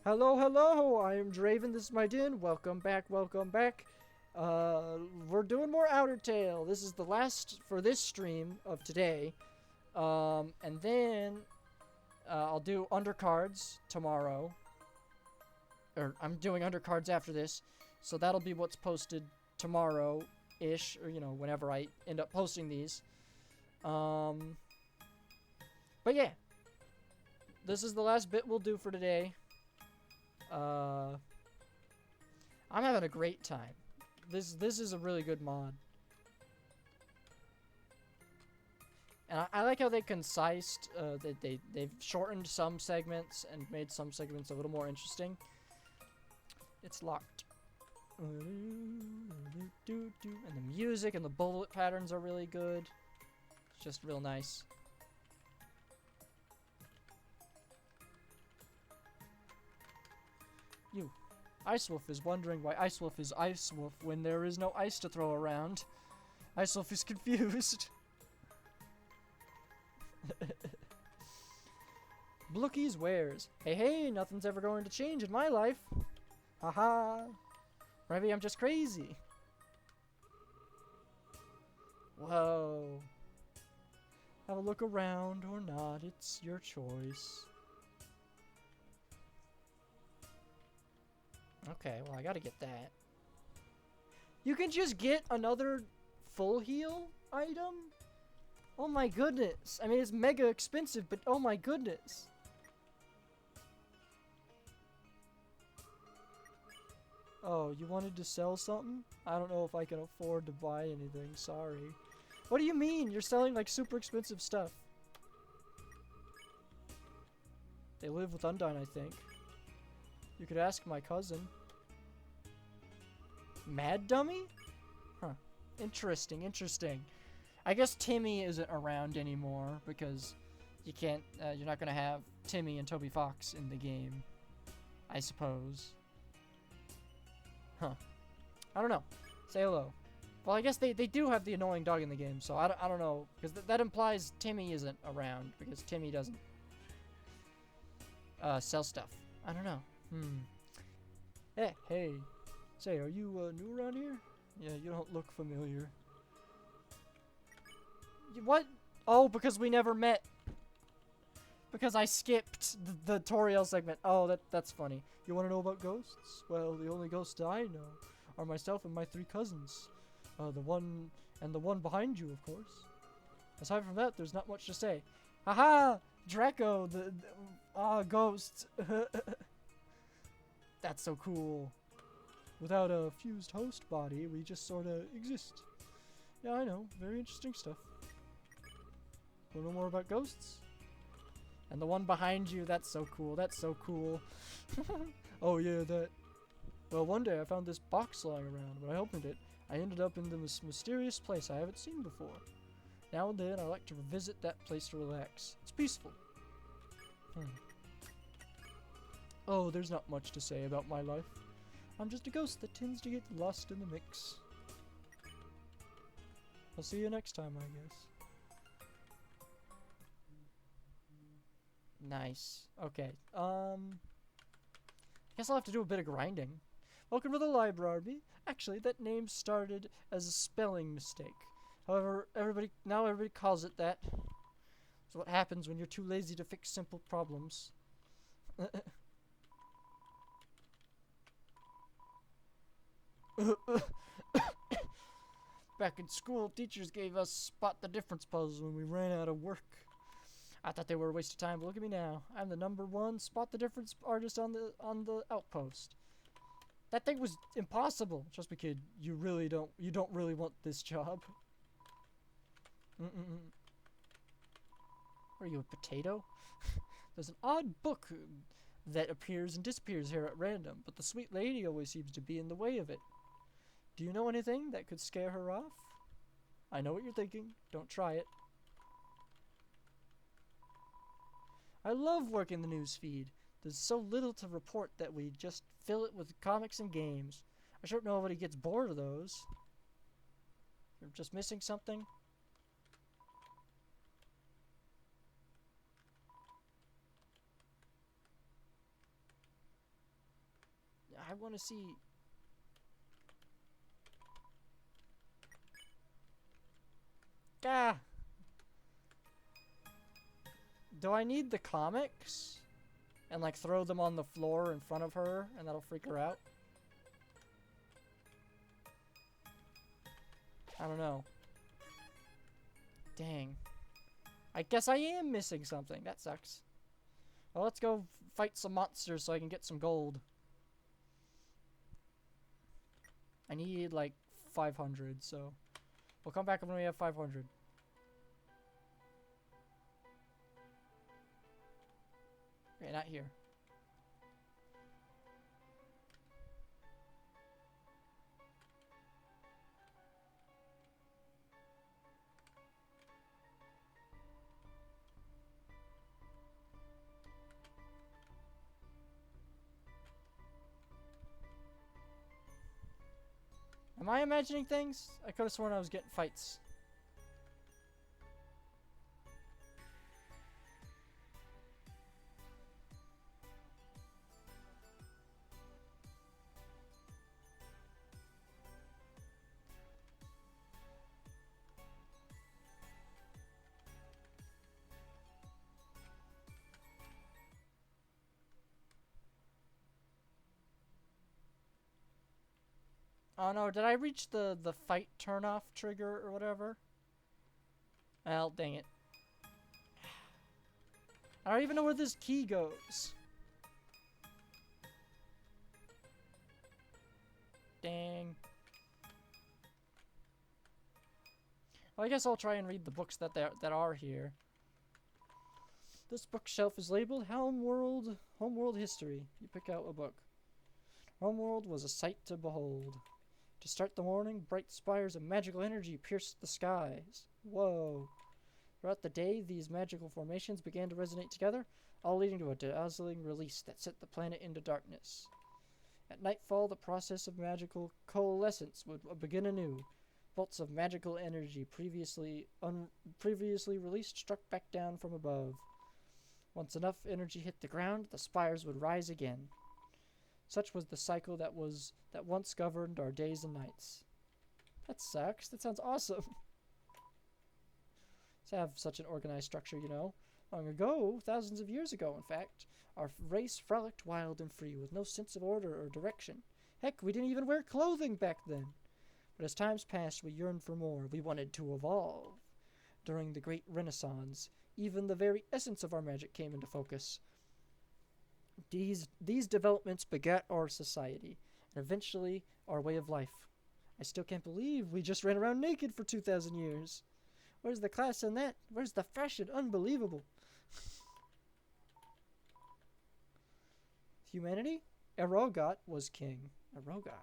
Hello, hello! I am Draven, this is my din. Welcome back, welcome back. We're doing more Outertale. This is the last for this stream of today. And then I'll do undercards tomorrow. Or I'm doing undercards after this. So that'll be what's posted tomorrow-ish, or you know, whenever I end up posting these. But yeah. This is the last bit we'll do for today. I'm having a great time. This is a really good mod. And I like how they concised, they've shortened some segments and made some segments a little more interesting. It's locked. And the music and the bullet patterns are really good. It's just real nice. You. Icewolf is wondering why Icewolf is Icewolf when there is no ice to throw around. Icewolf is confused. Blookies wares. Hey, hey, nothing's ever going to change in my life. Haha. Maybe I'm just crazy. Whoa. Have a look around or not, it's your choice. Okay, well, I gotta get that. You can just get another full heal item? Oh my goodness. I mean, it's mega expensive, but oh my goodness. Oh, you wanted to sell something? I don't know if I can afford to buy anything, sorry. What do you mean? You're selling like super expensive stuff. They live with Undyne, I think. You could ask my cousin. Mad Dummy? Huh. Interesting, interesting. I guess Timmy isn't around anymore because you can't, you're not gonna have Timmy and Toby Fox in the game. I suppose. Huh. I don't know. Say hello. Well, I guess they do have the annoying dog in the game, so I don't know. Because that implies Timmy isn't around because Timmy doesn't sell stuff. I don't know. Hey. Say, are you new around here? Yeah, you don't look familiar. What? Oh, because we never met. Because I skipped the tutorial segment. Oh, that's funny. You want to know about ghosts? Well, the only ghosts I know are myself and my 3 cousins. The one behind you, of course. Aside from that, there's not much to say. Haha! Draco, the ghost. That's so cool. Without a fused host body, we just sorta exist. Yeah, I know. Very interesting stuff. Want to know more about ghosts? And the one behind you, that's so cool. That's so cool. Oh yeah, that. Well, one day I found this box lying around. When I opened it, I ended up in this mysterious place I haven't seen before. Now and then, I like to visit that place to relax. It's peaceful. Oh, there's not much to say about my life. I'm just a ghost that tends to get lost in the mix. I'll see you next time, I guess. Nice. Okay. I guess I'll have to do a bit of grinding. Welcome to the library. Actually, that name started as a spelling mistake. However, everybody calls it that. It's what happens when you're too lazy to fix simple problems. Back in school, teachers gave us spot the difference puzzles when we ran out of work. I thought they were a waste of time, but look at me now. I'm the #1 spot the difference artist on the outpost. That thing was impossible. Trust me, kid. You don't really want this job. What are you, a potato? There's an odd book that appears and disappears here at random, but the sweet lady always seems to be in the way of it. Do you know anything that could scare her off? I know what you're thinking. Don't try it. I love working the news feed. There's so little to report that we just fill it with comics and games. I'm sure nobody gets bored of those. You're just missing something? I want to see. Ah. Do I need the comics? And like throw them on the floor in front of her and that'll freak her out? I don't know. Dang. I guess I am missing something. That sucks. Well, let's go fight some monsters so I can get some gold. I need like 500, so we'll come back when we have 500. Okay, not here. Am I imagining things? I could have sworn I was getting fights. Oh no, did I reach the fight turn off trigger or whatever? Well, dang it. I don't even know where this key goes. Dang. Well, I guess I'll try and read the books that are here. This bookshelf is labeled Homeworld History. You pick out a book. Homeworld was a sight to behold. To start the morning, bright spires of magical energy pierced the skies. Whoa. Throughout the day, these magical formations began to resonate together, all leading to a dazzling release that sent the planet into darkness. At nightfall, the process of magical coalescence would begin anew. Bolts of magical energy previously released struck back down from above. Once enough energy hit the ground, the spires would rise again. Such was the cycle that once governed our days and nights. That sucks. That sounds awesome. To have such an organized structure, you know. Long ago, thousands of years ago, in fact, our race frolicked wild and free with no sense of order or direction. Heck, we didn't even wear clothing back then. But as times passed, we yearned for more. We wanted to evolve. During the Great Renaissance, even the very essence of our magic came into focus. These developments begat our society, and eventually our way of life. I still can't believe we just ran around naked for 2,000 years. Where's the class in that? Where's the fashion? Unbelievable. Humanity? Erogot was king. Erogot.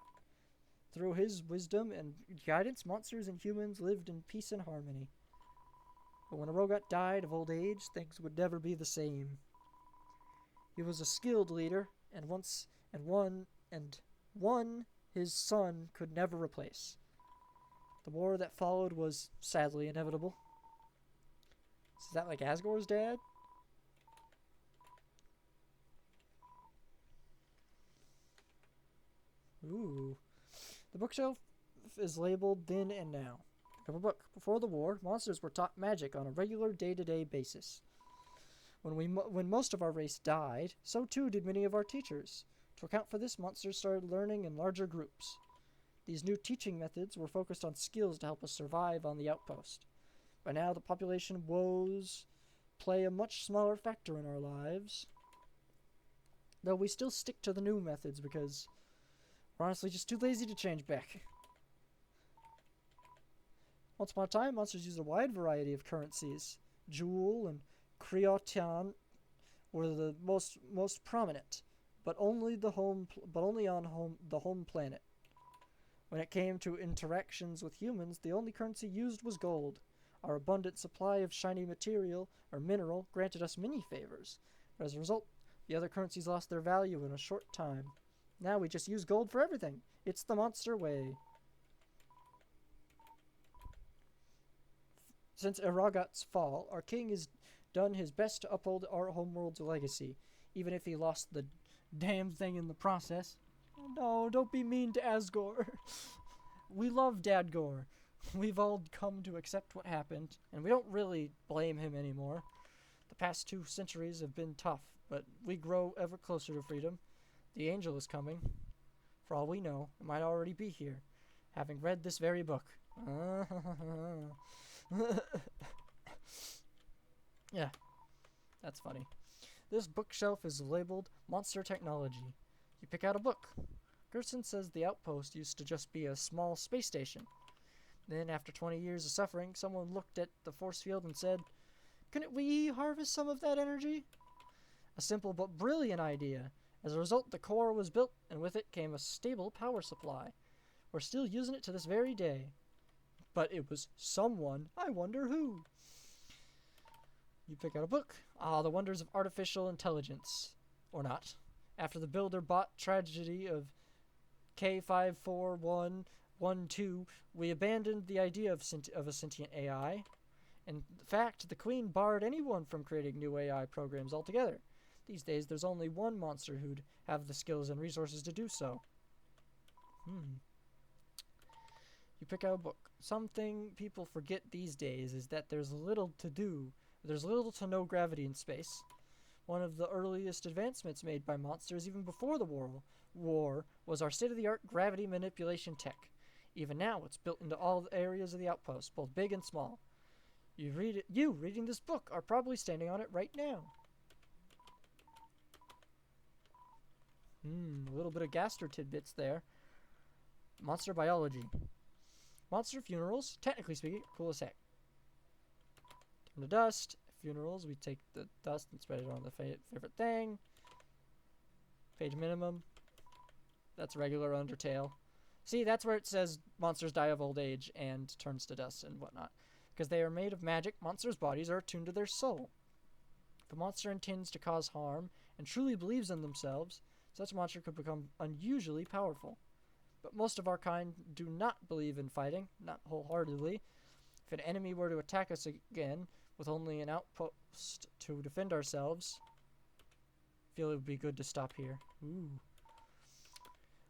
Through his wisdom and guidance, monsters and humans lived in peace and harmony. But when Erogot died of old age, things would never be the same. He was a skilled leader, and one his son could never replace. The war that followed was sadly inevitable. Is that like Asgore's dad? Ooh. The bookshelf is labeled Then and Now. Pick up a book. Before the war, monsters were taught magic on a regular day-to-day basis. When most of our race died, so too did many of our teachers. To account for this, monsters started learning in larger groups. These new teaching methods were focused on skills to help us survive on the outpost. By now, the population woes play a much smaller factor in our lives. Though we still stick to the new methods because we're honestly just too lazy to change back. Once upon a time, monsters used a wide variety of currencies. Jewel and Creotion were the most prominent, but only on the home planet. When it came to interactions with humans, the only currency used was gold. Our abundant supply of shiny material or mineral granted us many favors, but as a result, the other currencies lost their value in a short time. Now we just use gold for everything. It's the monster way. Since Erogot's fall, our king has done his best to uphold our homeworld's legacy, even if he lost the damn thing in the process. No, don't be mean to Asgore. We love Dadgore. We've all come to accept what happened, and we don't really blame him anymore. The past 2 centuries have been tough, but we grow ever closer to freedom. The angel is coming. For all we know, it might already be here, having read this very book. Yeah, that's funny. This bookshelf is labeled Monster Technology. You pick out a book. Gerson says the outpost used to just be a small space station. Then, after 20 years of suffering, someone looked at the force field and said, "Couldn't we harvest some of that energy?" A simple but brilliant idea. As a result, the core was built, and with it came a stable power supply. We're still using it to this very day. But it was someone. I wonder who. You pick out a book. Ah, The Wonders of Artificial Intelligence. Or not. After the builder-bot tragedy of K54112, we abandoned the idea of a sentient AI. In fact, the Queen barred anyone from creating new AI programs altogether. These days, there's only one monster who'd have the skills and resources to do so. You pick out a book. Something people forget these days is that there's little to do. There's little to no gravity in space. One of the earliest advancements made by monsters, even before the war, was our state-of-the-art gravity manipulation tech. Even now, it's built into all the areas of the outpost, both big and small. You reading this book are probably standing on it right now. A little bit of gaster tidbits there. Monster biology. Monster funerals, technically speaking, cool as heck. Turn to dust. Funerals, we take the dust and spread it on the favorite thing. Page minimum. That's regular Undertale. See, that's where it says monsters die of old age and turns to dust and whatnot. Because they are made of magic, monsters' bodies are attuned to their soul. If a monster intends to cause harm and truly believes in themselves, such a monster could become unusually powerful. But most of our kind do not believe in fighting, not wholeheartedly. If an enemy were to attack us again, with only an outpost to defend ourselves, I feel it would be good to stop here. Ooh.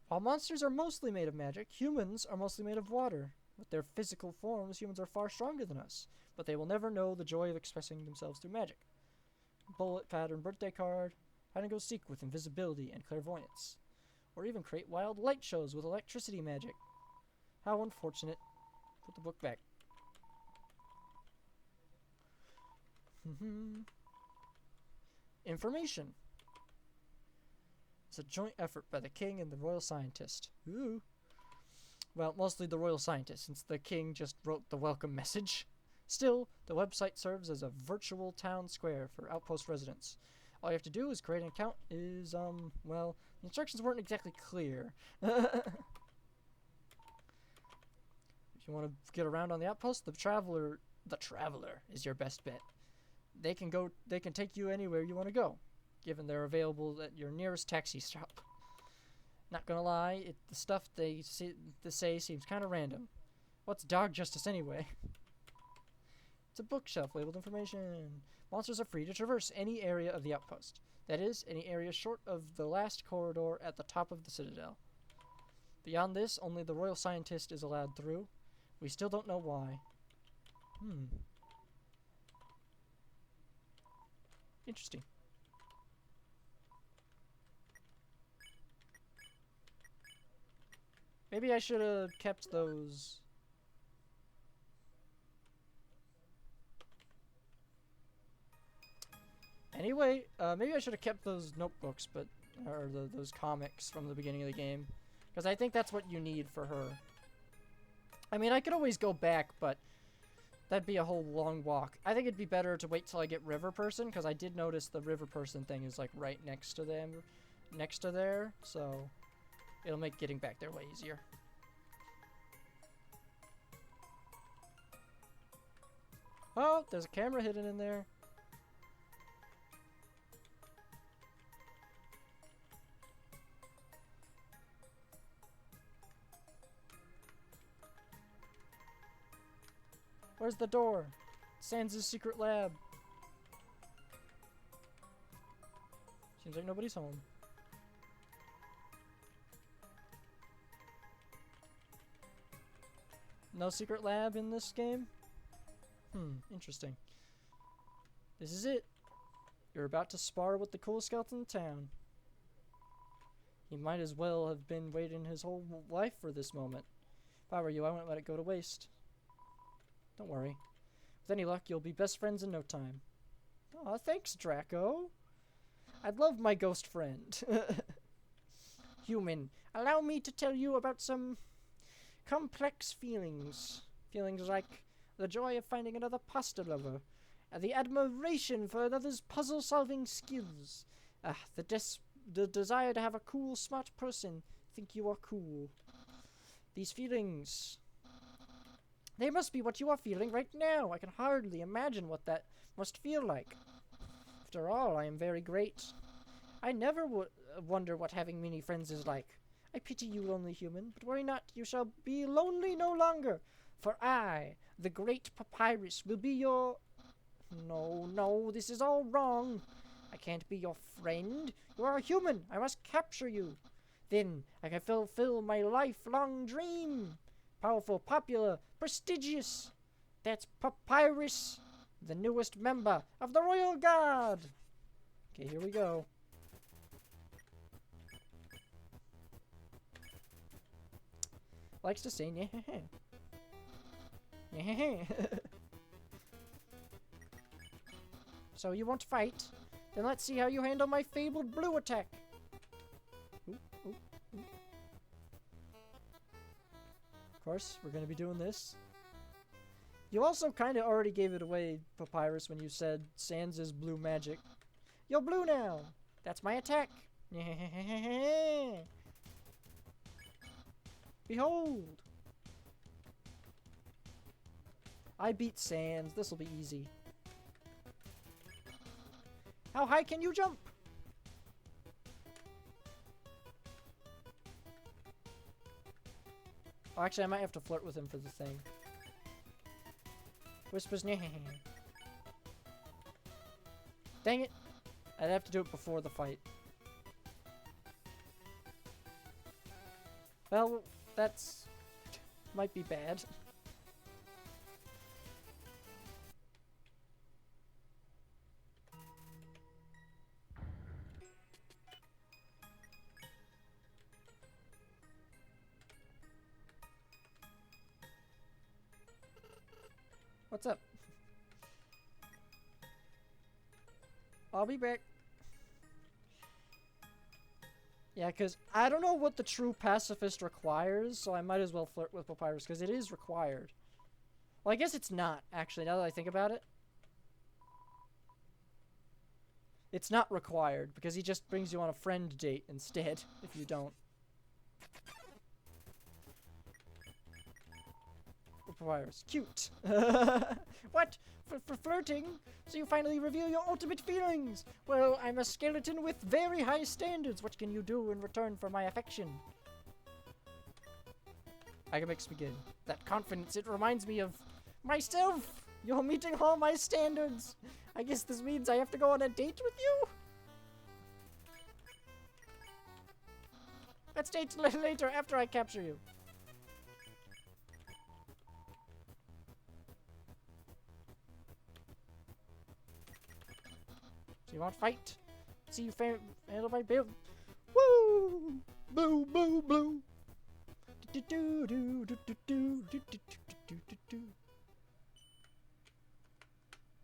While monsters are mostly made of magic, humans are mostly made of water. With their physical forms, humans are far stronger than us, but they will never know the joy of expressing themselves through magic. Bullet pattern birthday card, hide and go seek with invisibility and clairvoyance, or even create wild light shows with electricity magic. How unfortunate. Put the book back. Information. It's a joint effort by the king and the royal scientist. Ooh. Well, mostly the royal scientist, since the king just wrote the welcome message. Still, the website serves as a virtual town square for outpost residents. All you have to do is create an account well, the instructions weren't exactly clear. If you want to get around on the outpost, the traveler is your best bet. They can take you anywhere you want to go, given they're available at your nearest taxi stop. Not gonna lie, the stuff they say seems kind of random. What's dog justice anyway? It's a bookshelf labeled information. Monsters are free to traverse any area of the outpost. That is, any area short of the last corridor at the top of the citadel. Beyond this, only the royal scientist is allowed through. We still don't know why. Interesting. Maybe I should have kept those. Anyway, maybe I should have kept those notebooks, or those comics from the beginning of the game, because I think that's what you need for her. I mean, I could always go back, but that'd be a whole long walk. I think it'd be better to wait till I get River Person, because I did notice the River Person thing is like right next to there, so it'll make getting back there way easier. Oh, there's a camera hidden in there. Where's the door? Sans' secret lab. Seems like nobody's home. No secret lab in this game? Interesting. This is it. You're about to spar with the coolest skeleton in town. He might as well have been waiting his whole life for this moment. If I were you, I wouldn't let it go to waste. Don't worry. With any luck, you'll be best friends in no time. Aw, thanks, Draco. I'd love my ghost friend. Human, allow me to tell you about some complex feelings. Feelings like the joy of finding another pasta lover, and the admiration for another's puzzle-solving skills, the desire to have a cool, smart person think you are cool. These feelings, they must be what you are feeling right now. I can hardly imagine what that must feel like. After all, I am very great. I never wonder what having many friends is like. I pity you, lonely human, but worry not, you shall be lonely no longer. For I, the great Papyrus, will be your... No, this is all wrong. I can't be your friend. You are a human. I must capture you. Then I can fulfill my lifelong dream. Powerful, popular, prestigious. That's Papyrus, the newest member of the Royal Guard. Okay, here we go. Likes to say nyeh-heh-heh. Nyeh-heh-heh. So you won't fight? Then let's see how you handle my fabled blue attack. Ooh. Of course, we're gonna be doing this. You also kind of already gave it away, Papyrus, when you said Sans is blue magic. You're blue now. That's my attack. Behold. I beat Sans. This'll be easy. How high can you jump? Oh, actually, I might have to flirt with him for the thing. Whispers, nyeh-heh-heh. Dang it! I'd have to do it before the fight. Well, that's... might be bad. What's up? I'll be back. Yeah, because I don't know what the true pacifist requires, so I might as well flirt with Papyrus, because it is required. Well, I guess it's not, actually, now that I think about it. It's not required, because he just brings you on a friend date instead, if you don't. Papyrus. Cute. What? For flirting? So you finally reveal your ultimate feelings? Well, I'm a skeleton with very high standards. What can you do in return for my affection? I can make begin. That confidence, it reminds me of myself. You're meeting all my standards. I guess this means I have to go on a date with you? Let's date later after I capture you. You want to fight? See you handle my build. Woo! Blue, blue, blue.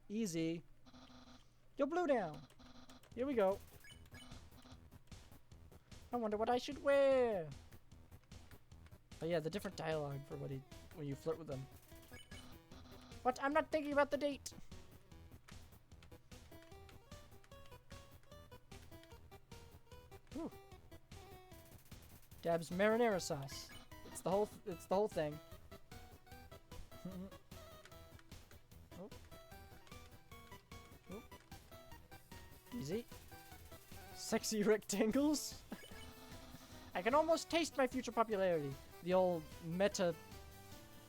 Easy. You're blue now. Here we go. I wonder what I should wear. Oh yeah, the different dialogue for when you flirt with them. What? I'm not thinking about the date. Whew. Dabs marinara sauce. It's the whole thing. Oh. Oh. Easy. Sexy rectangles. I can almost taste my future popularity. The old meta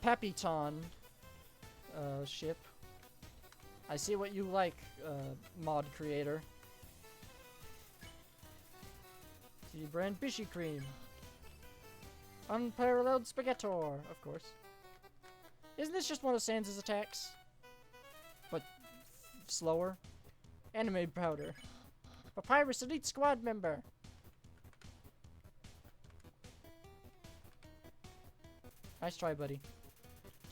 Papiton ship. I see what you like, mod creator. See brand Bishy Cream. Unparalleled Spaghettor, of course. Isn't this just one of Sans' attacks? But slower? Anime powder. Papyrus Elite Squad member. Nice try, buddy.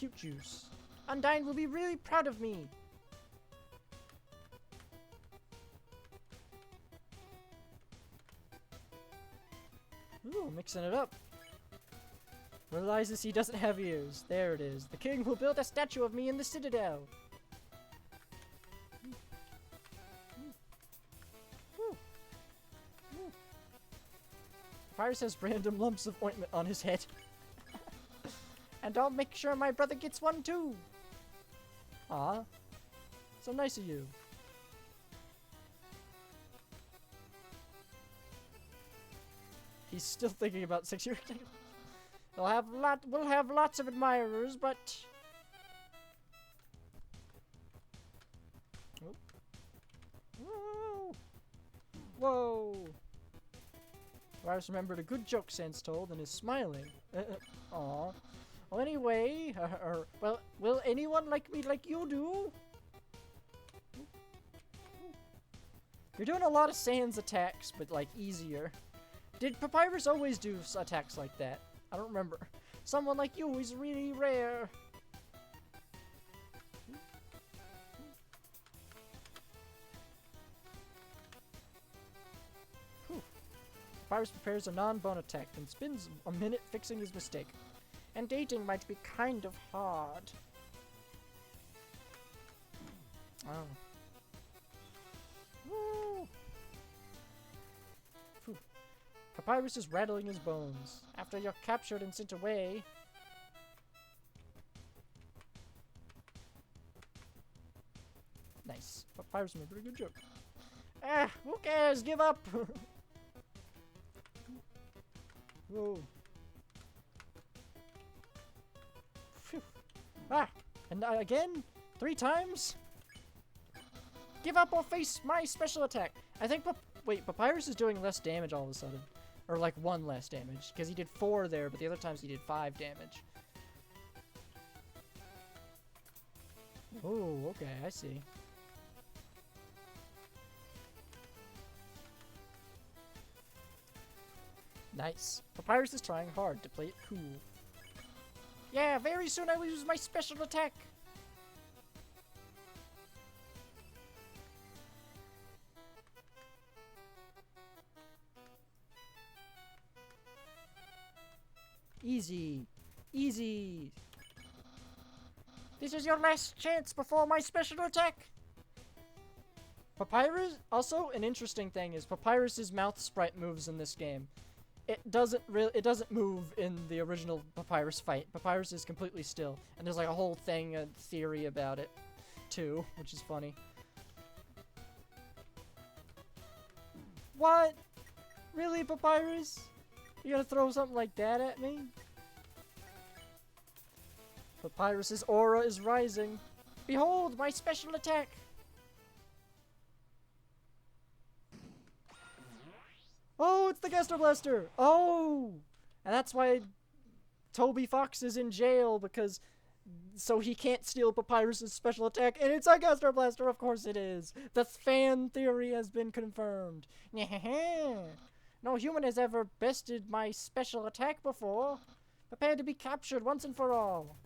Cute juice. Undyne will be really proud of me. Ooh, mixing it up. Realizes he doesn't have ears. There it is. The king will build a statue of me in the citadel. Papyrus has random lumps of ointment on his head. And I'll make sure my brother gets one too. Aw. So nice of you. He's still thinking about 6-year. We'll have lots of admirers, but oh. Whoa! Whoa! Lars remembered a good joke Sans told and is smiling. Aw. Well, anyway, well, will anyone like me like you do? You're doing a lot of Sans attacks, but like easier. Did Papyrus always do attacks like that? I don't remember. Someone like you is really rare. Whew. Papyrus prepares a non-bone attack and spends a minute fixing his mistake. And dating might be kind of hard. Oh. Woo. Phew. Papyrus is rattling his bones. After you're captured and sent away... Nice. Papyrus made a pretty good joke. Ah, who cares? Give up! Whoa. Phew. Ah! And again? 3 times? Give up or face my special attack! I think wait, Papyrus is doing less damage all of a sudden. Or like 1 less damage. Because he did 4 there, but the other times he did 5 damage. Oh, okay, I see. Nice. Papyrus is trying hard to play it cool. Yeah, very soon I will use my special attack. Easy. Easy. This is your last chance before my special attack. Papyrus, also an interesting thing is Papyrus's mouth sprite moves in this game. It doesn't move in the original Papyrus fight. Papyrus is completely still, and there's like a whole thing, a theory about it too, which is funny. What? Really, Papyrus? You gonna throw something like that at me? Papyrus's aura is rising. Behold my special attack! Oh, it's the Gaster Blaster! Oh! And that's why Toby Fox is in jail, because so he can't steal Papyrus's special attack, and it's a Gaster Blaster, of course it is! The fan theory has been confirmed. No human has ever bested my special attack before. Prepare to be captured once and for all.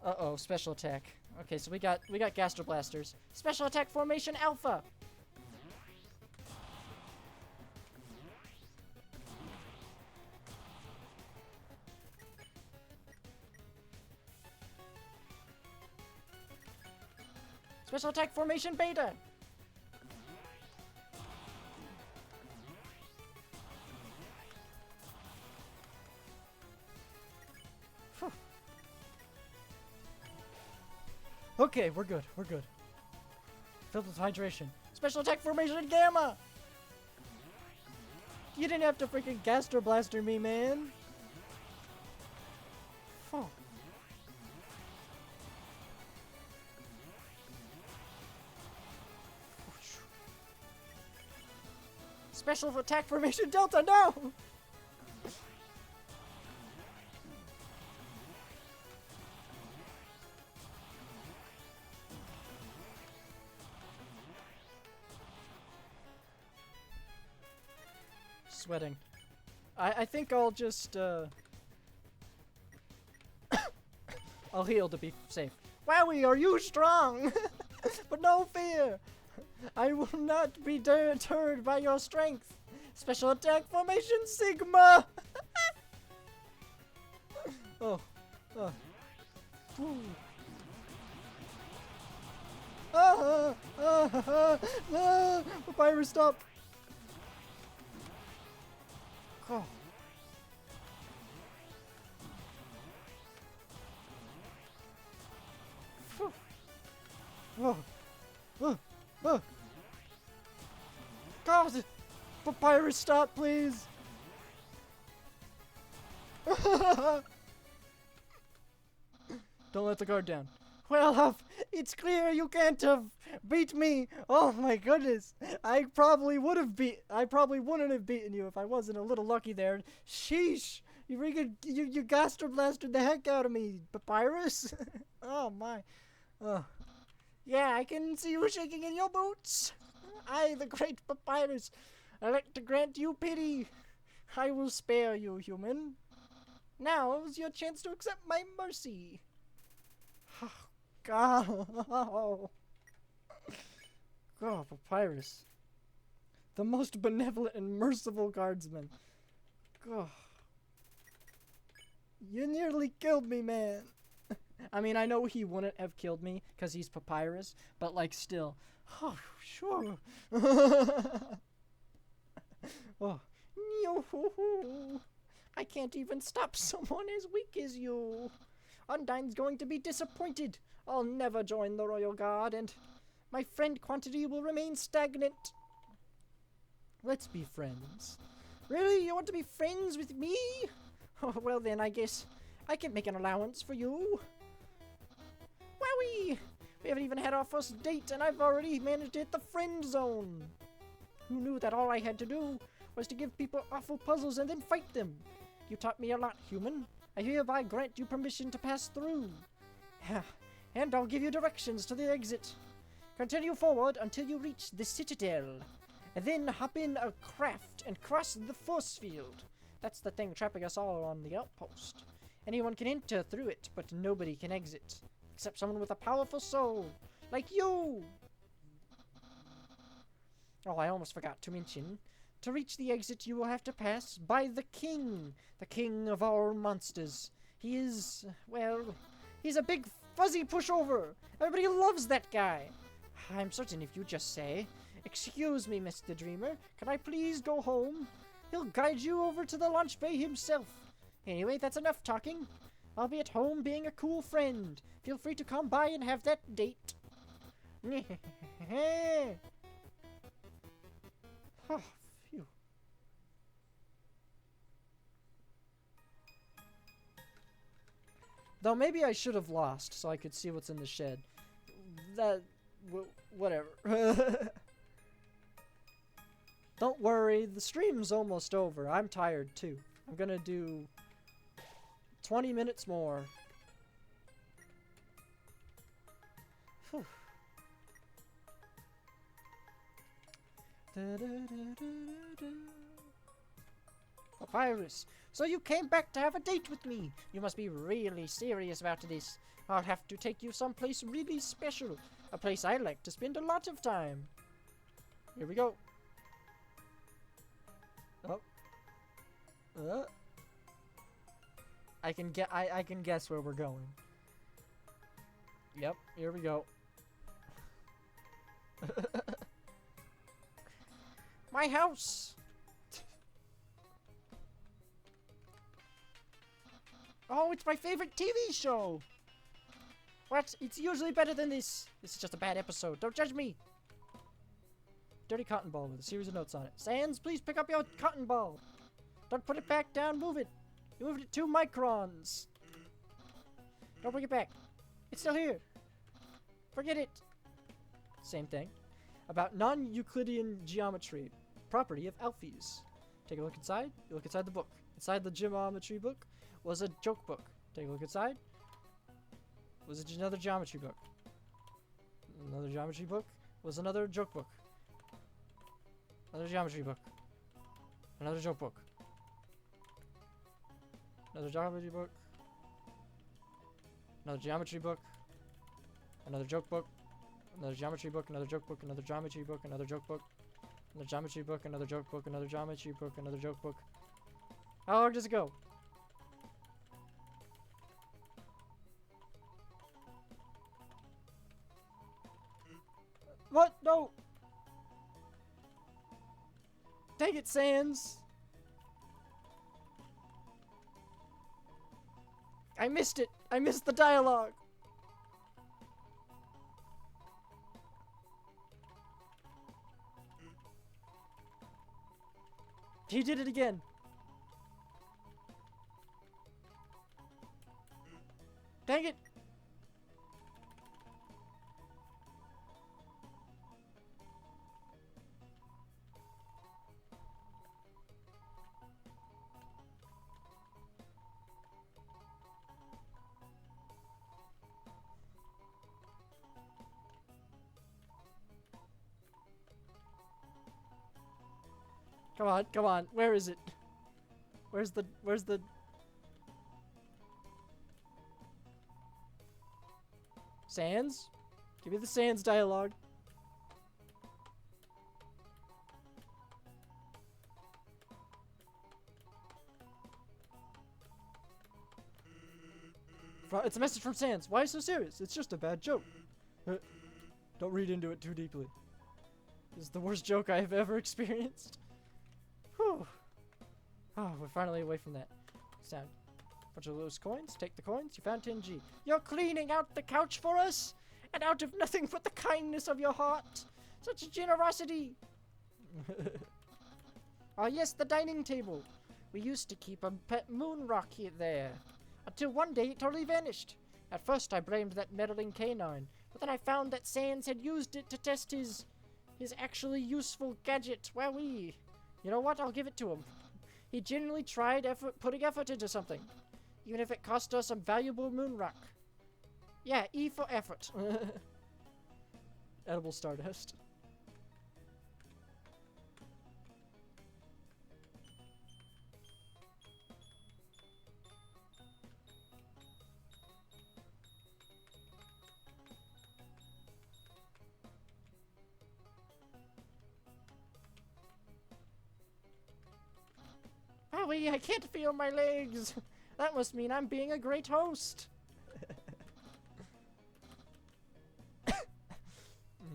Uh-oh, special attack. Okay, so we got Gaster Blasters. Special attack formation alpha! Special attack formation beta! Phew. Okay, we're good, we're good. Filled with hydration. Special attack formation gamma! You didn't have to freaking Gaster Blaster me, man! Fuck. Special attack formation delta, no! sweating. I think I'll just, I'll heal to be safe. Wowie, are you strong? But no fear. I will not be deterred by your strength. Special attack formation Sigma. Oh. Papyrus, stop. Oh. God! Papyrus, stop, please! Don't let the guard down. Well, it's clear you can't have beat me. Oh my goodness. I probably wouldn't have beaten you if I wasn't a little lucky there. Sheesh. You gaster blasted the heck out of me, Papyrus. Oh my. Oh. Yeah, I can see you shaking in your boots. I, the great Papyrus, I like to grant you pity. I will spare you, human. Now is your chance to accept my mercy. Oh, God. Oh, Papyrus. The most benevolent and merciful guardsman. Oh. You nearly killed me, man. I mean, I know he wouldn't have killed me because he's Papyrus, but like still. Oh, sure. Oh. I can't even stop someone as weak as you. Undyne's going to be disappointed. I'll never join the Royal Guard, and my friend quantity will remain stagnant. Let's be friends. Really? You want to be friends with me? Oh, well then, I guess I can make an allowance for you. Wowie! We haven't even had our first date, and I've already managed to hit the friend zone. Who knew that all I had to do was to give people awful puzzles and then fight them? You taught me a lot, human. I hereby grant you permission to pass through. And I'll give you directions to the exit. Continue forward until you reach the Citadel. And then hop in a craft and cross the force field. That's the thing trapping us all on the outpost. Anyone can enter through it, but nobody can exit. Except someone with a powerful soul. Like you! Oh, I almost forgot to mention. To reach the exit, you will have to pass by the king of all monsters. He is, well, he's a big fuzzy pushover. Everybody loves that guy. I'm certain if you just say, "Excuse me, Mr. Dreamer, can I please go home?" He'll guide you over to the launch bay himself. Anyway, that's enough talking. I'll be at home being a cool friend. Feel free to come by and have that date. Oh, phew. Though maybe I should have lost so I could see what's in the shed. Whatever. Don't worry, the stream's almost over. I'm tired too. I'm gonna do 20 minutes more. Whew. Papyrus, so you came back to have a date with me. You must be really serious about this. I'll have to take you someplace really special. A place I like to spend a lot of time. Here we go. Oh. I can guess where we're going. Yep, here we go. My house. Oh, it's my favorite TV show. What? It's usually better than this. This is just a bad episode. Don't judge me. Dirty cotton ball with a series of notes on it. Sans, please pick up your cotton ball. Don't put it back down. Move it. You moved it 2 microns. Don't bring it back. It's still here. Forget it. Same thing. About non-Euclidean geometry. Property of Alphys. Take a look inside. You look inside the book. Inside the geometry book was a joke book. Take a look inside. Was it another geometry book? Another geometry book was another joke book. Another geometry book. Another joke book. Another geometry book. Another geometry book. Another joke book. Another geometry book. Another joke book. Another geometry book. Another joke book. Another geometry book. Another joke book. Another geometry book. Another joke book. How long does it go? What? No! Dang it, Sans! I missed it! I missed the dialogue! He did it again! Dang it! Come on, come on. Where is it? Where's the Sans? Give me the Sans dialogue. It's a message from Sans. Why so serious? It's just a bad joke. Don't read into it too deeply. This is the worst joke I have ever experienced. Whew. Oh, we're finally away from that sound. Bunch of loose coins. Take the coins. You found 10G. You're cleaning out the couch for us? And out of nothing but the kindness of your heart. Such generosity. Oh yes, the dining table. We used to keep a pet moon rock here there. Until one day it totally vanished. At first I blamed that meddling canine. But then I found that Sans had used it to test his actually useful gadget. Wowee. You know what? I'll give it to him. He genuinely tried putting effort into something. Even if it cost us some valuable moon rock. Yeah, E for effort. Edible Stardust. Wowie, I can't feel my legs. That must mean I'm being a great host.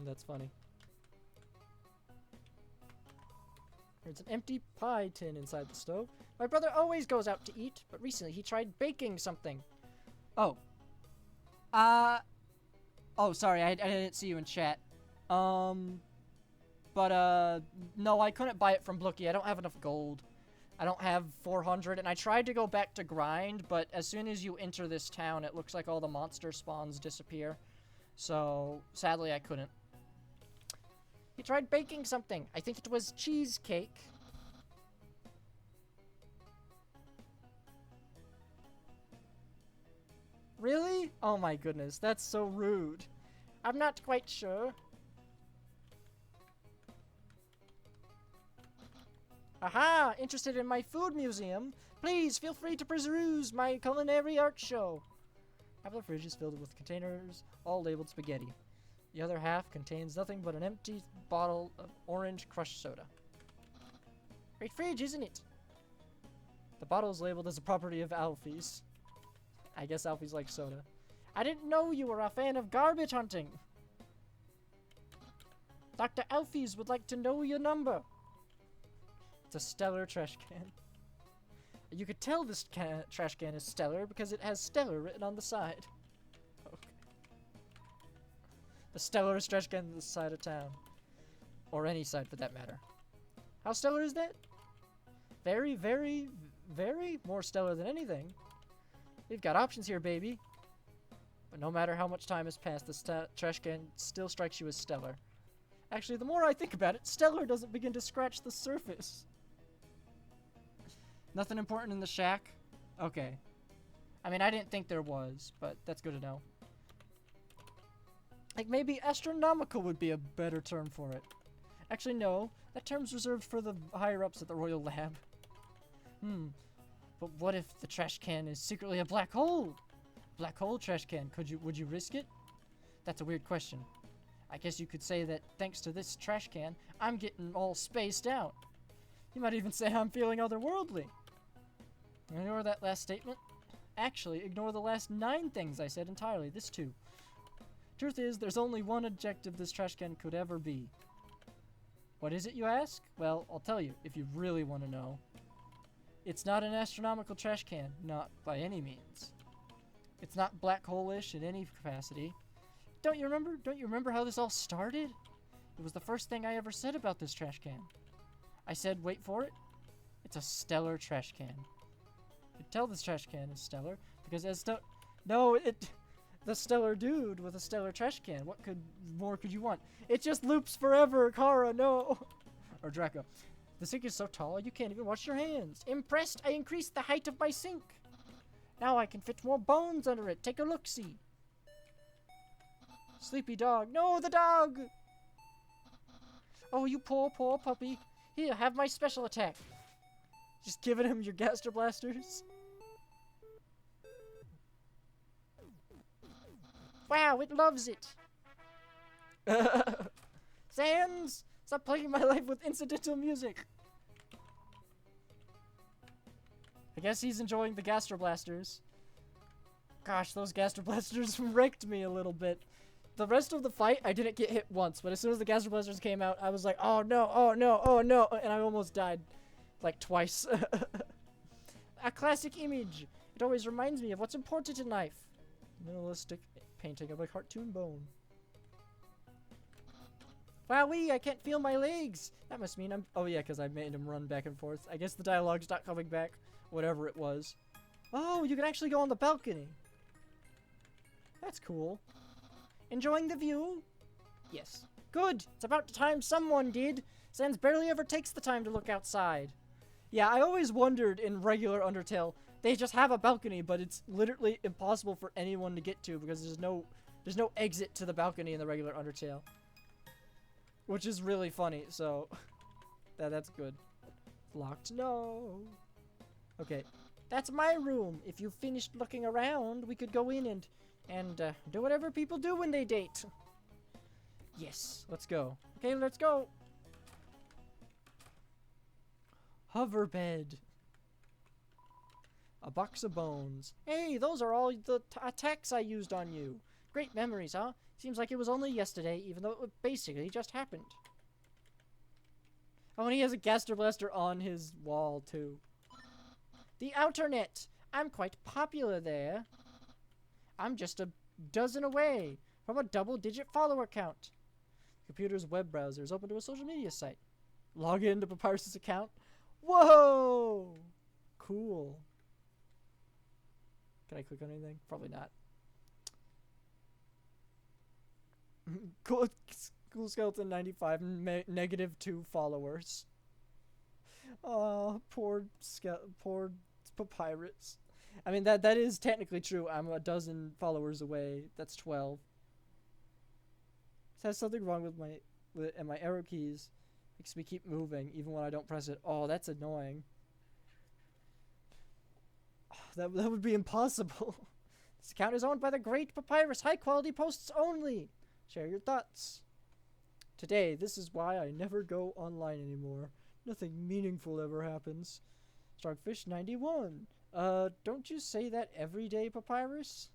That's funny. There's an empty pie tin inside the stove. My brother always goes out to eat, but recently he tried baking something. Oh. Oh, sorry, I didn't see you in chat. No, I couldn't buy it from Blookie. I don't have enough gold. I don't have 400, and I tried to go back to grind, but as soon as you enter this town, it looks like all the monster spawns disappear. So, sadly, I couldn't. He tried baking something. I think it was cheesecake. Really? Oh my goodness, that's so rude. I'm not quite sure. Aha! Interested in my food museum? Please feel free to peruse my culinary art show. Half the fridge is filled with containers, all labeled spaghetti. The other half contains nothing but an empty bottle of orange crushed soda. Great fridge, isn't it? The bottle is labeled as a property of Alfie's. I guess Alfie's like soda. I didn't know you were a fan of garbage hunting. Dr. Alfie's would like to know your number. It's a stellar trash can. You could tell this trash can is stellar because it has stellar written on the side. Okay. The stellarest trash can on the side of town. Or any side for that matter. How stellar is that? Very, very, very more stellar than anything. We've got options here, baby. But no matter how much time has passed, this trash can still strikes you as stellar. Actually, the more I think about it, stellar doesn't begin to scratch the surface. Nothing important in the shack? Okay. I mean, I didn't think there was, but that's good to know. Like, maybe astronomical would be a better term for it. Actually, no. That term's reserved for the higher-ups at the Royal Lab. But what if the trash can is secretly a black hole? Black hole trash can. Would you risk it? That's a weird question. I guess you could say that thanks to this trash can, I'm getting all spaced out. You might even say I'm feeling otherworldly. Ignore that last statement. Actually, ignore the last 9 things I said entirely. This too. Truth is, there's only one adjective this trash can could ever be. What is it, you ask? Well, I'll tell you, if you really want to know. It's not an astronomical trash can, not by any means. It's not black hole-ish in any capacity. Don't you remember how this all started? It was the first thing I ever said about this trash can. I said, wait for it, it's a stellar trash can. You can tell this trash can is stellar because the stellar dude with a stellar trash can. What more could you want? It just loops forever, Kara, no. Or Draco. The sink is so tall you can't even wash your hands. Impressed, I increased the height of my sink. Now I can fit more bones under it. Take a look-see. Sleepy dog. No, the dog! Oh, you poor puppy. Here, have my special attack. Just giving him your Gaster Blasters. Wow, it loves it. Sans, stop plaguing my life with incidental music. I guess he's enjoying the Gaster Blasters. Gosh, those Gaster Blasters wrecked me a little bit. The rest of the fight, I didn't get hit once, but as soon as the Gaster Blasters came out, I was like, oh no, oh no, oh no, and I almost died, like, twice. A classic image. It always reminds me of what's important in life. Minimalistic painting of a cartoon bone. Wowee, I can't feel my legs. That must mean I'm... Oh yeah, because I made him run back and forth. I guess the dialogue's not coming back, whatever it was. Oh, you can actually go on the balcony. That's cool. Enjoying the view? Yes. Good. It's about time someone did. Sans barely ever takes the time to look outside. Yeah, I always wondered in regular Undertale, they just have a balcony, but it's literally impossible for anyone to get to because there's no exit to the balcony in the regular Undertale. Which is really funny, so that's good. Locked? No. Okay. That's my room. If you've finished looking around, we could go in and do whatever people do when they date. Yes, let's go. Okay, let's go. Hover bed. A box of bones. Hey, those are all the attacks I used on you. Great memories, huh? Seems like it was only yesterday, even though it basically just happened. Oh, and he has a Gaster Blaster on his wall, too. The Outernet. I'm quite popular there. I'm just a dozen away from a double-digit follower count. Computer's web browser is open to a social media site. Log into Papyrus's account. Whoa! Cool. Can I click on anything? Probably not. Cool Skeleton 95, -2 followers. Oh, poor Papyrus. I mean, that is technically true. I'm a dozen followers away. That's 12. It has something wrong with my arrow keys. Makes me keep moving even when I don't press it. Oh, that's annoying. Oh, that would be impossible. This account is owned by the Great Papyrus. High quality posts only. Share your thoughts. Today, this is why I never go online anymore. Nothing meaningful ever happens. Starfish 91. Don't you say that every day, Papyrus?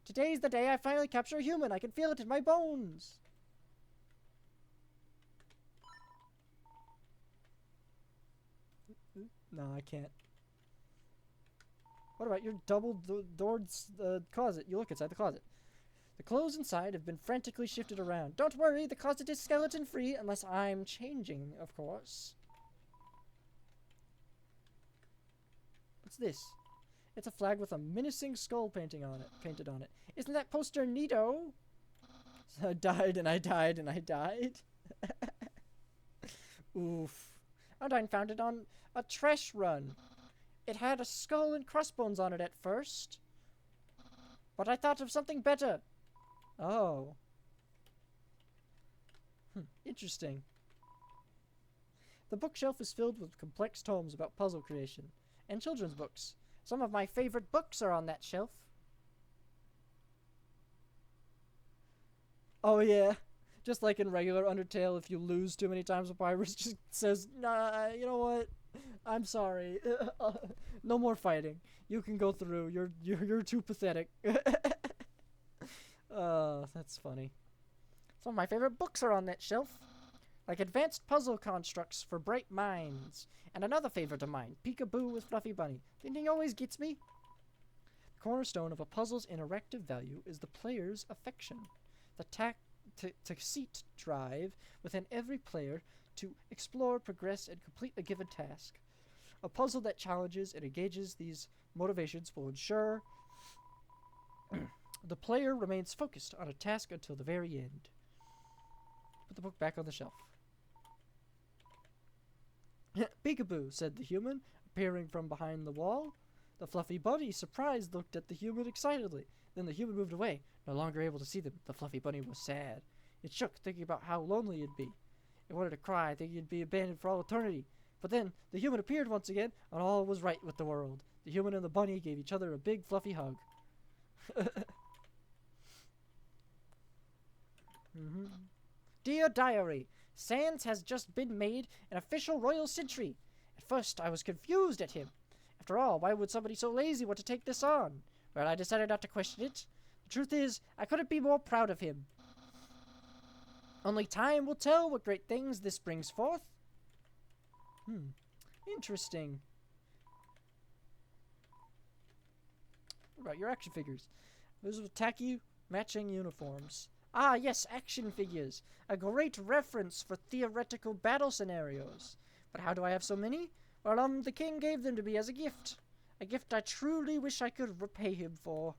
Today's the day I finally capture a human. I can feel it in my bones. No, I can't. What about your double-doored closet? You look inside the closet. The clothes inside have been frantically shifted around. Don't worry, the closet is skeleton-free unless I'm changing, of course. What's this? It's a flag with a menacing skull painted on it. Isn't that poster neato? So I died and I died and I died. Oof. Undyne found it on a trash run. It had a skull and crossbones on it at first. But I thought of something better. Oh. Interesting. The bookshelf is filled with complex tomes about puzzle creation and children's books. Some of my favorite books are on that shelf. Oh yeah, just like in regular Undertale, if you lose too many times, Papyrus just says, "Nah, you know what? I'm sorry. No more fighting. You can go through. You're too pathetic." That's funny. Some of my favorite books are on that shelf, like Advanced Puzzle Constructs for Bright Minds, and another favorite of mine, Peekaboo with Fluffy Bunny. The ending always gets me. The cornerstone of a puzzle's interactive value is the player's affection. The tacit drive within every player to explore, progress, and complete a given task. A puzzle that challenges and engages these motivations will ensure the player remains focused on a task until the very end. Put the book back on the shelf. "Peekaboo," said the human, appearing from behind the wall. The fluffy bunny, surprised, looked at the human excitedly. Then the human moved away, no longer able to see them. The fluffy bunny was sad. It shook, thinking about how lonely it'd be. It wanted to cry, thinking it'd be abandoned for all eternity. But then the human appeared once again, and all was right with the world. The human and the bunny gave each other a big fluffy hug. Dear Diary, Sans has just been made an official royal sentry. At first I was confused at him. After all, why would somebody so lazy want to take this on? Well, I decided not to question it. The truth is, I couldn't be more proud of him. Only time will tell what great things this brings forth. Interesting. What about your action figures? Those are tacky matching uniforms. Ah, yes, action figures. A great reference for theoretical battle scenarios. But how do I have so many? Well, the king gave them to me as a gift. A gift I truly wish I could repay him for.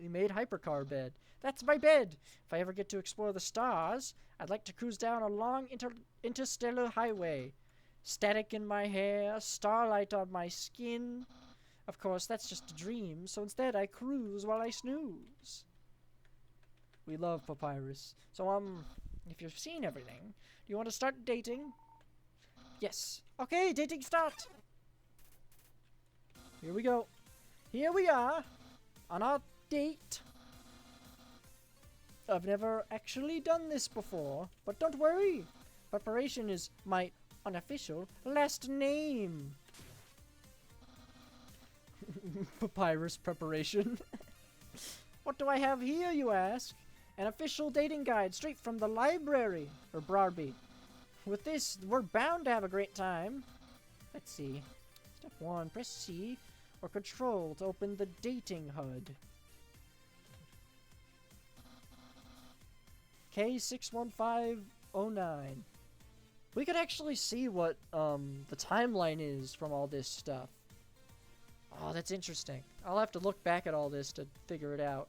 He made hypercar bed. That's my bed. If I ever get to explore the stars, I'd like to cruise down a long interstellar highway. Static in my hair, starlight on my skin. Of course, that's just a dream, so instead I cruise while I snooze. We love Papyrus. So, if you've seen everything, do you want to start dating? Yes. Okay, dating start. Here we go. Here we are on our date. I've never actually done this before, but don't worry. Preparation is my unofficial last name. Papyrus preparation. What do I have here, you ask? An official dating guide straight from the library, or Barbie. With this, we're bound to have a great time. Let's see. Step 1, press C or Control to open the dating HUD. K61509. We could actually see what the timeline is from all this stuff. Oh, that's interesting. I'll have to look back at all this to figure it out.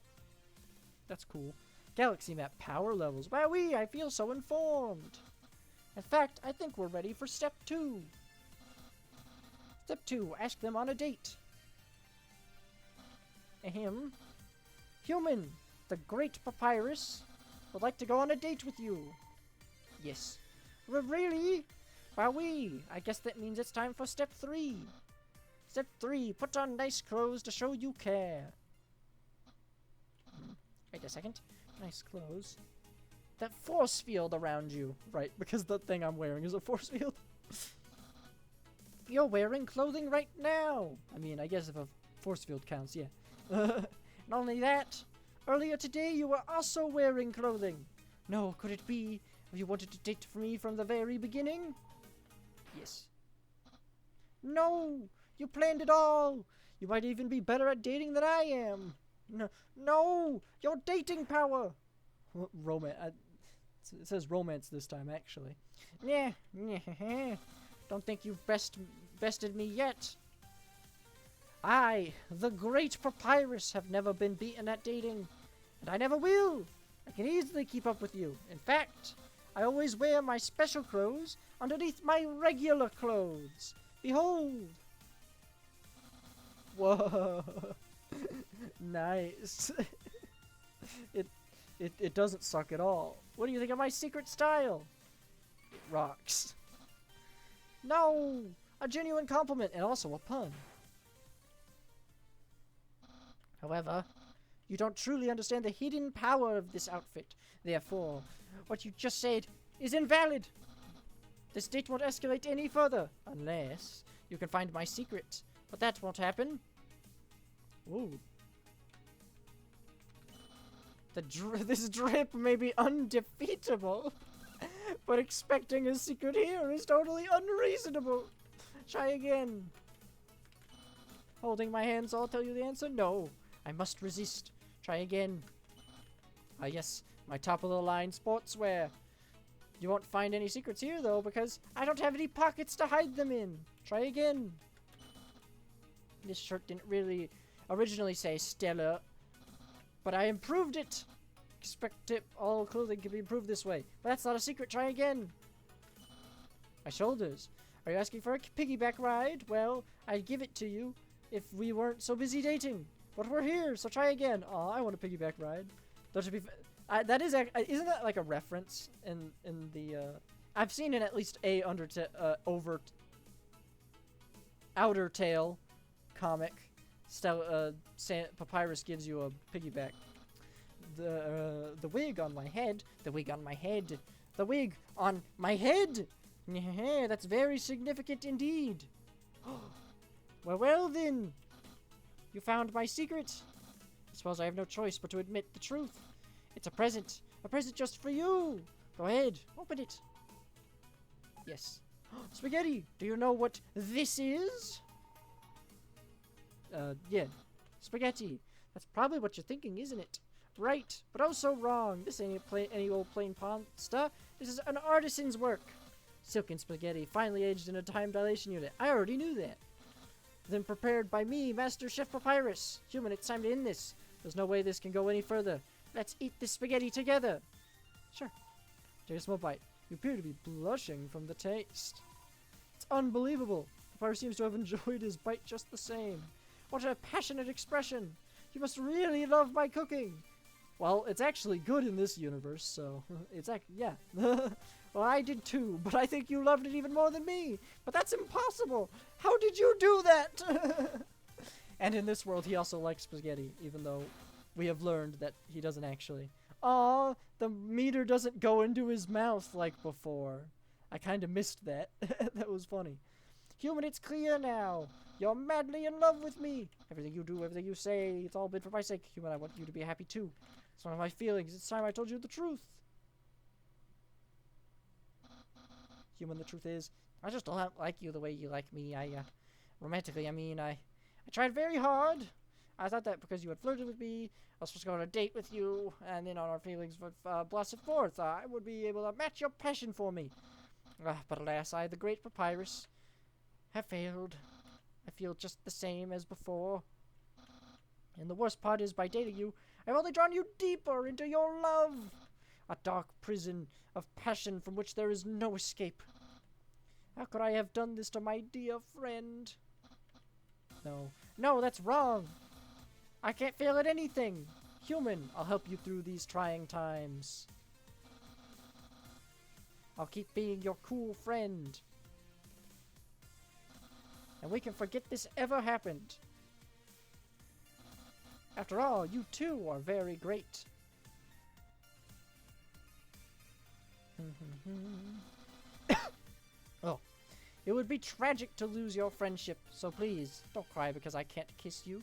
That's cool. Galaxy map power levels. Wowee, I feel so informed. In fact, I think we're ready for step 2. Step 2, ask them on a date. Ahem. Human, the great Papyrus, would like to go on a date with you. Yes. Really? Wowee, I guess that means it's time for step 3. Step 3, put on nice clothes to show you care. Wait a second. Nice clothes. That force field around you. Right, because the thing I'm wearing is a force field. You're wearing clothing right now. I mean, I guess if a force field counts, yeah. Not only that, earlier today you were also wearing clothing. No, could it be you wanted to date me from the very beginning? Yes. No, you planned it all. You might even be better at dating than I am. No, your dating power. Romance. It says romance this time, actually. Yeah. Don't think you've bested me yet. I, the great Papyrus, have never been beaten at dating, and I never will. I can easily keep up with you. In fact, I always wear my special clothes underneath my regular clothes. Behold. Whoa. Nice. It doesn't suck at all. What do you think of my secret style? It rocks. No! A genuine compliment and also a pun. However, you don't truly understand the hidden power of this outfit. Therefore, what you just said is invalid. This date won't escalate any further unless you can find my secret. But that won't happen. Ooh. This drip may be undefeatable, but expecting a secret here is totally unreasonable. Try again. Holding my hands, I'll tell you the answer. No, I must resist. Try again. Ah, yes, my top-of-the-line sportswear. You won't find any secrets here, though, because I don't have any pockets to hide them in. Try again. This shirt didn't really originally say stellar, but I improved it. Expect it. All clothing can be improved this way. But that's not a secret. Try again. My shoulders. Are you asking for a piggyback ride? Well, I'd give it to you if we weren't so busy dating. But we're here, so try again. Aw, I want a piggyback ride. Don't you be... that is... isn't that like a reference in the... I've seen in at least a Outertale comic. Papyrus gives you a piggyback. The wig on my head. The wig on my head. The wig on my head! Yeah, that's very significant indeed. Well then. You found my secret. I suppose I have no choice but to admit the truth. It's a present. A present just for you. Go ahead. Open it. Yes. Spaghetti, do you know what this is? Yeah. Spaghetti. That's probably what you're thinking, isn't it? Right, but also wrong. This ain't any old plain pasta. This is an artisan's work. Silken spaghetti, finely aged in a time dilation unit. I already knew that. Then prepared by me, Master Chef Papyrus. Human, it's time to end this. There's no way this can go any further. Let's eat this spaghetti together. Sure. Take a small bite. You appear to be blushing from the taste. It's unbelievable. Papyrus seems to have enjoyed his bite just the same. What a passionate expression. You must really love my cooking. Well, it's actually good in this universe, so it's yeah. Well, I did too, but I think you loved it even more than me. But that's impossible. How did you do that? And in this world, he also likes spaghetti, even though we have learned that he doesn't actually. Aw, the meter doesn't go into his mouth like before. I kind of missed that. That was funny. Human, it's clear now. You're madly in love with me. Everything you do, everything you say, it's all been for my sake. Human, I want you to be happy too. It's one of my feelings. It's time I told you the truth. Human, the truth is, I just don't like you the way you like me. Romantically, I mean, I tried very hard. I thought that because you had flirted with me, I was supposed to go on a date with you, and then on our feelings would blossom forth. I would be able to match your passion for me. But alas, I, the great Papyrus, have failed. I feel just the same as before. And the worst part is, by dating you, I've only drawn you deeper into your love. A dark prison of passion from which there is no escape. How could I have done this to my dear friend? No, that's wrong. I can't fail at anything. Human, I'll help you through these trying times. I'll keep being your cool friend. And we can forget this ever happened. After all, you too are very great. Oh, it would be tragic to lose your friendship, so please, don't cry because I can't kiss you.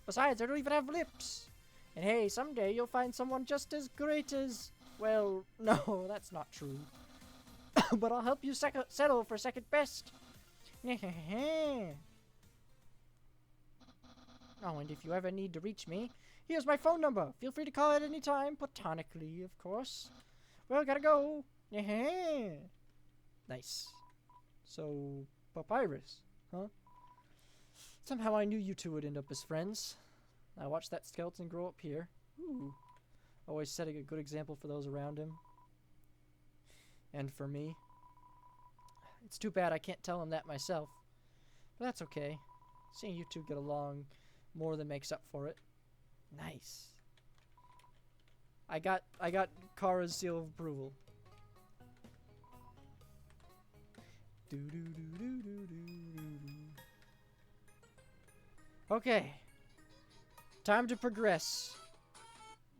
Besides, I don't even have lips. And hey, someday you'll find someone just as great as... Well, no, that's not true. But I'll help you settle for second best. Oh, and if you ever need to reach me, here's my phone number. Feel free to call at any time, platonically, of course. Well, gotta go. Nice. So, Papyrus, huh? Somehow I knew you two would end up as friends. I watched that skeleton grow up here. Ooh. Always setting a good example for those around him. And for me. It's too bad I can't tell him that myself. But that's okay. Seeing you two get along more than makes up for it. Nice. I got Kara's seal of approval. Okay. Time to progress.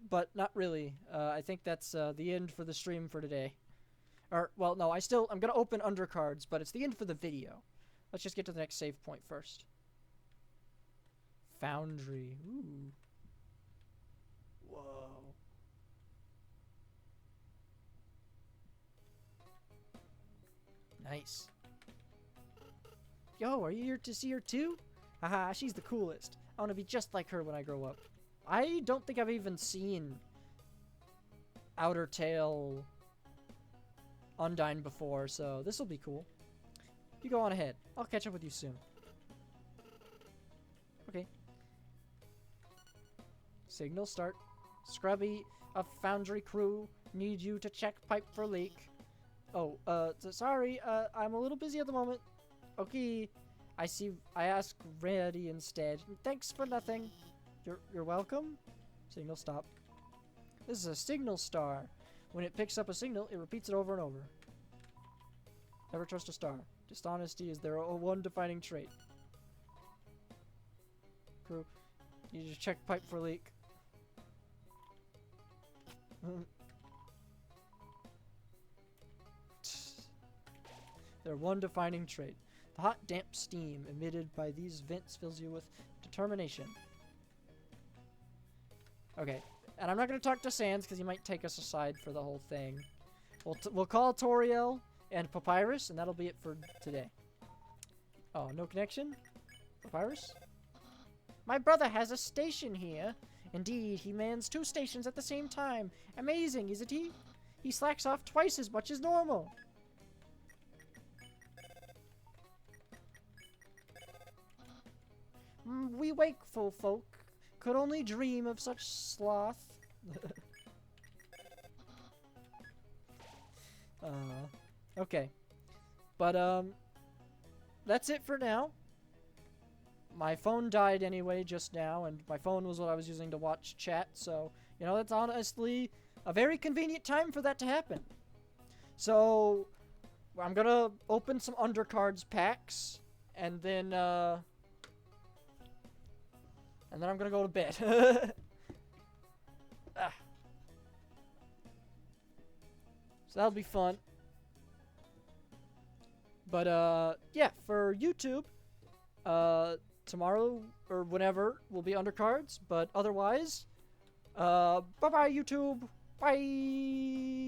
But not really. I think that's the end for the stream for today. Or, well, no, I'm gonna open undercards, but it's the end for the video. Let's just get to the next save point first. Foundry. Ooh. Whoa. Nice. Yo, are you here to see her too? Haha, she's the coolest. I want to be just like her when I grow up. I don't think I've even seen Outertale Undyne before, so this will be cool. You go on ahead. I'll catch up with you soon. Okay. Signal start. Scrubby, a Foundry crew need you to check pipe for leak. Oh, sorry, I'm a little busy at the moment. Okay, I asked Reddy instead. Thanks for nothing. You're welcome? Signal stop. This is a signal star. When it picks up a signal, it repeats it over and over. Never trust a star. Dishonesty is their one defining trait. Crew, need to check pipe for leak. Their one defining trait. The hot, damp steam emitted by these vents fills you with determination. Okay, and I'm not going to talk to Sans because he might take us aside for the whole thing. We'll call Toriel and Papyrus, and that'll be it for today. Oh, no connection? Papyrus? My brother has a station here. Indeed, he mans 2 stations at the same time. Amazing, isn't he? He slacks off twice as much as normal. We wakeful folk could only dream of such sloth. Okay. But, that's it for now. My phone died anyway just now, and my phone was what I was using to watch chat, so, you know, that's honestly a very convenient time for that to happen. So, I'm gonna open some undercards packs, and then I'm gonna go to bed. So that'll be fun. But, yeah, for YouTube, tomorrow or whenever will be undercards, but otherwise, bye-bye, YouTube. Bye.